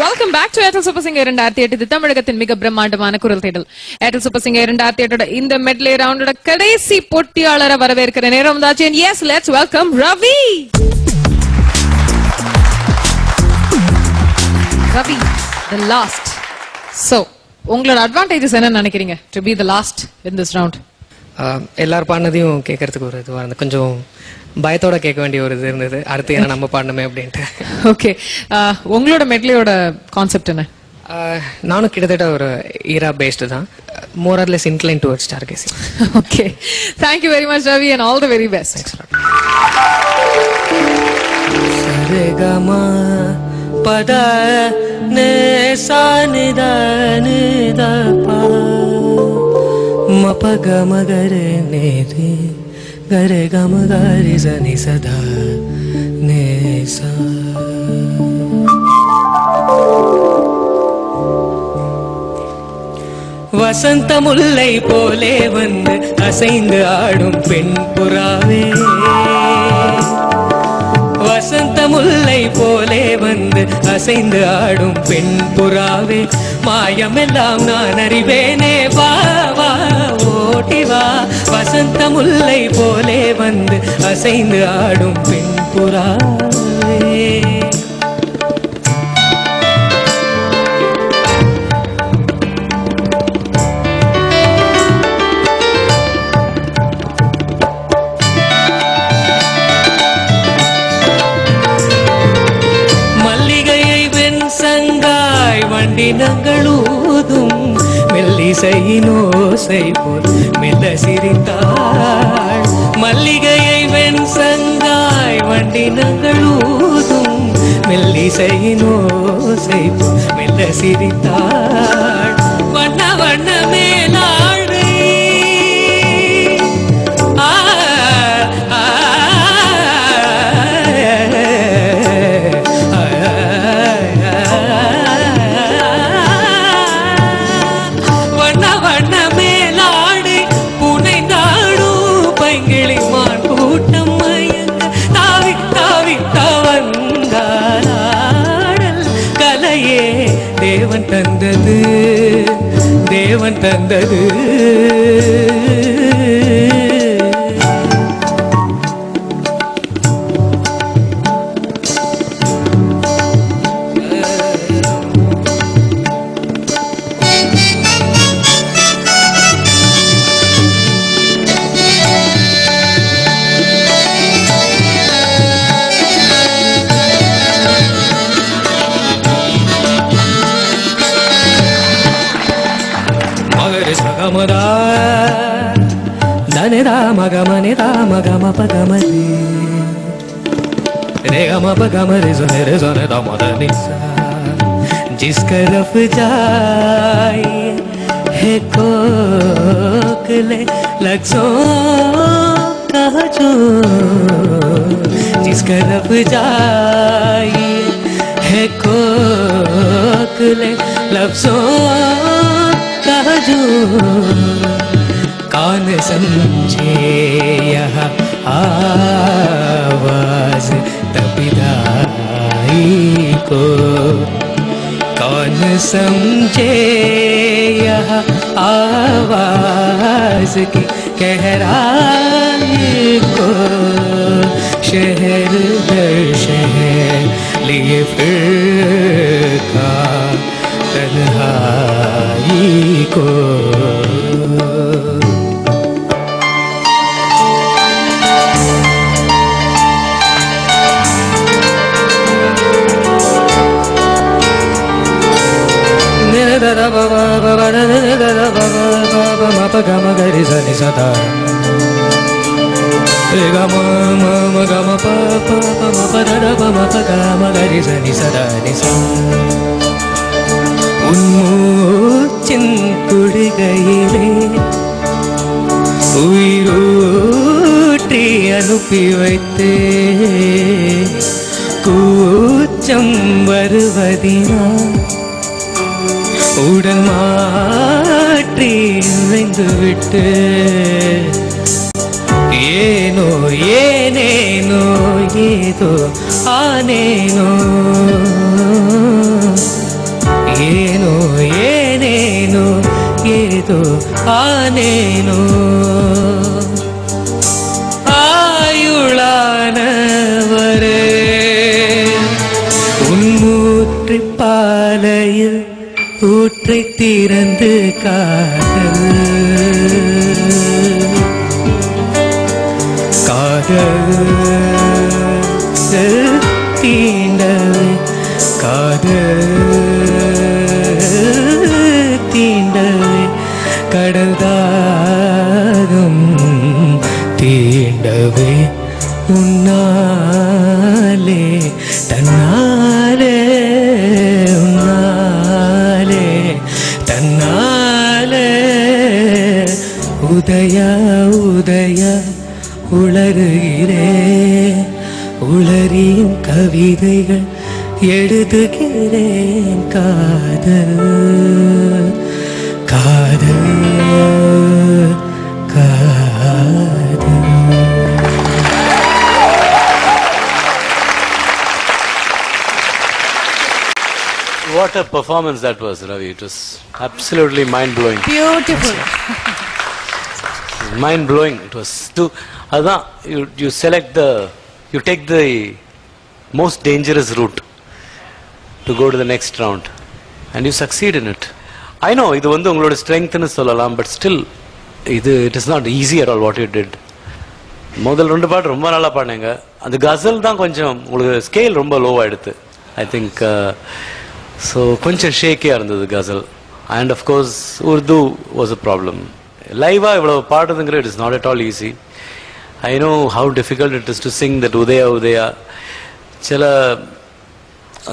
Welcome back to Airtel Super Singer 2008 தமிழகத்தின் மிக பிரம்மாண்டமான குரல் தேடல். Airtel Super Singer 2008 இந்த மெட்லே ரவுண்டோட கடைசி போட்டியாளரை வரவேற்கிற நேரம் வந்தாச்சு. And yes, let's welcome Ravi. Ravi, the last. So, உங்களோட அட்வான்டேஜஸ் என்ன நினைக்கிறீங்க to be the last in this round? எல்லாரும் பாடினதையும் கேட்கறதுக்கு ஒரு இதுவாக இருந்தது. கொஞ்சம் பயத்தோட கேட்க வேண்டிய ஒரு இது இருந்தது. அடுத்து என்ன நம்ம பாடணுமே அப்படின்ட்டு. ஓகே, உங்களோட மெட்லியோட கான்செப்ட் என்ன? நானும் கிட்டத்தட்ட ஒரு ஈரா பேஸ்டு தான். More or less incline towards stargazing. Okay, thank you very much Ravi and all the very best. Thanks lot. சரிகமா பத நே சா நி த நி த ப மப கம கரே நே ரே கரே கம கரி சனி சதா நே சா. வசந்த முல்லை போலே வந்து அசைந்து ஆடும் பெண் புறாவே, வசந்த முல்லை போலே வந்து அசைந்து ஆடும் பெண் புறாவே, மாயமெல்லாம் நான் அறிவேனே, வா வா ஓட்டி வா. வசந்த முல்லை போலே வந்து அசைந்து ஆடும் பெண் புறாவே. வண்டினங்களூதும் மெல்லிசையினோசை போல் மெல்ல சிரித்தாள். மல்லிகையை வெண் சங்காய் வண்டினங்களூதும் மெல்லிசையினோசை போல் மெல்ல சிரித்தாள். வண்ண வண்ண மேலாடை தேவன் தந்தது, தேவன் தந்தது. ధని రామ గమని రామ గమ పగమరి రే గమ పగమరి సుని రే సుని దమ దని సా. जिस तरफ जाए है कोकिले लफ्ज़ों का जो, जिस तरफ जाए है कोकिले लफ्ज़ों का जो, कौन समझे यह आवाज तपिदाई को, कौन समझे यह आवाज की गहराई को. शहर दर शहर लिए फिरका तन्हाई को. గమ గరి సని సదా గమ మమ గమ ప ప మ ప ద ప మ ప గమ గరి సని సదా ని సా. உன்மூச்சின் குடிகையிலே உயிரூற்றி அனுப்பி வைத்தே, கூச்சம் வருவதினா உடன் மாற்றி நுழைந்து விட்டு, ஏனோ ஏனேனோ ஏதோ ஆனேனோ ஆனேனோ ஆயுளானவரே உன்மூற்றி பாலையில் ஊற்றை திறந்து காதல் தீண்டவே தீண்டவே கடல் தாகம் தீண்டவே உன்னாலே தன்னாலே உன்னாலே தன்னாலே உதய உதய உளறுகிறே உளறியும் கவிதைகள் எழுதுகிறேன் காதல் காதல் காதல். What a performance that was, Ravi. It was absolutely mind-blowing. Beautiful. Mind-blowing. It was too... Adan, you select the... You take the most dangerous route to go to the next round. And you succeed in it. I know, இது வந்து உங்களோட strength-னு சொல்லலாம், but still, it is not easy at all what you did. முதல் 2 பாட்டு ரொம்ப நல்லா பாடுங்க. அந்த கசல் தான் கொஞ்சம் உங்களுக்கு ஸ்கேல் ரொம்ப லோவா எடுத்து. I think... So, கொஞ்சம் ஷேக்கியாக இருந்தது ghazal. And of course, Urdu was a problem. லைவாக இவ்வளோ பாடுறதுங்கிற it is not at all easy. I know how difficult it is to sing that Udaya Udaya. சில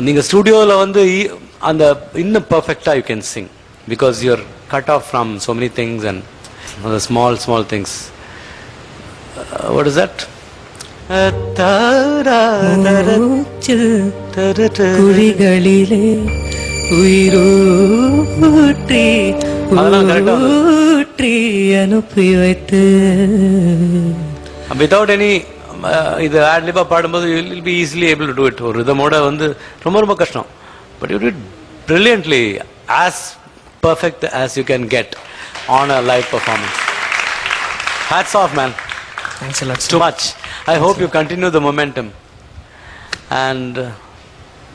நீங்கள் ஸ்டுடியோவில் வந்து அந்த இன்னும் பர்ஃபெக்டாக you can sing because you are cut off from so many things and the small things. What is that? குழிகளிலே உயிரூற்றி ஊற்றி அனுப்பி வைத்து without any இது ஆட்லிபா பாடும்போது you will be easily able to do it. ஒரு ரிதமோட வந்து ரொம்ப கஷ்டம். But you did brilliantly, as perfect as you can get on a live performance. Hats off, man. Thanks a lot. Too much. I hope you continue the momentum. And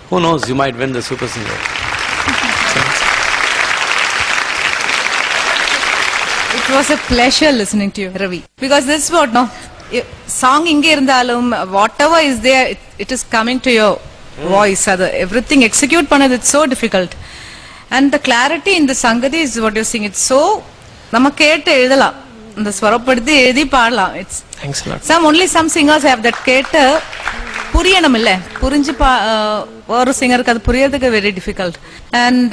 who knows, you might win the Super Singer. It was a pleasure listening to you, Ravi. Because this is what, no, song inge irundhalum, whatever is there, it is coming to your voice. Everything execute panadhu, it's so difficult. And the clarity in the Sangati is what you're saying. It's so, nama kette ezhudalam. The swarapadthi ezhi paadala. It's Thanks a lot. Some singers have that kette puriyanam illa. Purinji oru singer ku adu puriyadhukku very difficult. And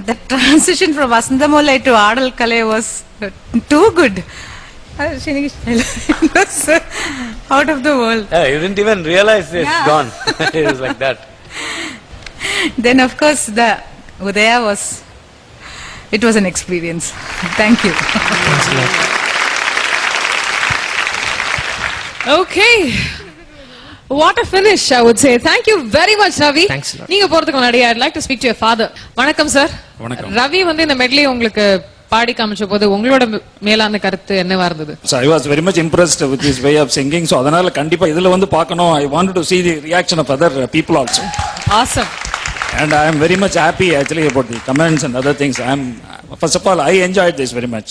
the transition from Vasantamolai to Aadal Kale was too good. It was out of the world. Yeah, you didn't even realize it's gone. It was like that. Then of course the Udaya was, it was an experience. Thank you. Thanks a lot. Okay. What a finish, I would say. Thank you very much, Ravi. Thanks a lot. நீங்க போறதுக்கு முன்னாடி I'd like to speak to your father. வணக்கம் sir. வணக்கம். ரவி வந்து இந்த medley உங்களுக்கு பாடி காமிச்ச போது உங்களோட மேலான கருத்து என்னவா இருந்தது? So I was very much impressed with his way of singing. So அதனால கண்டிப்பா இதுல வந்து பார்க்கணும். I wanted to see the reaction of other people also. Awesome. And I am very much happy actually about the comments and other things. First of all, I enjoyed this very much.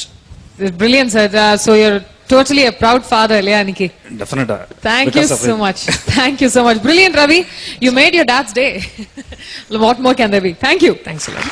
Brilliant, sir. So you're totally a proud father, இல்லையா Nikki? Definitely. Thank you so much. Thank you so much. Brilliant, Ravi. You made your dad's day. What more can there be? Thank you. Thanks a lot.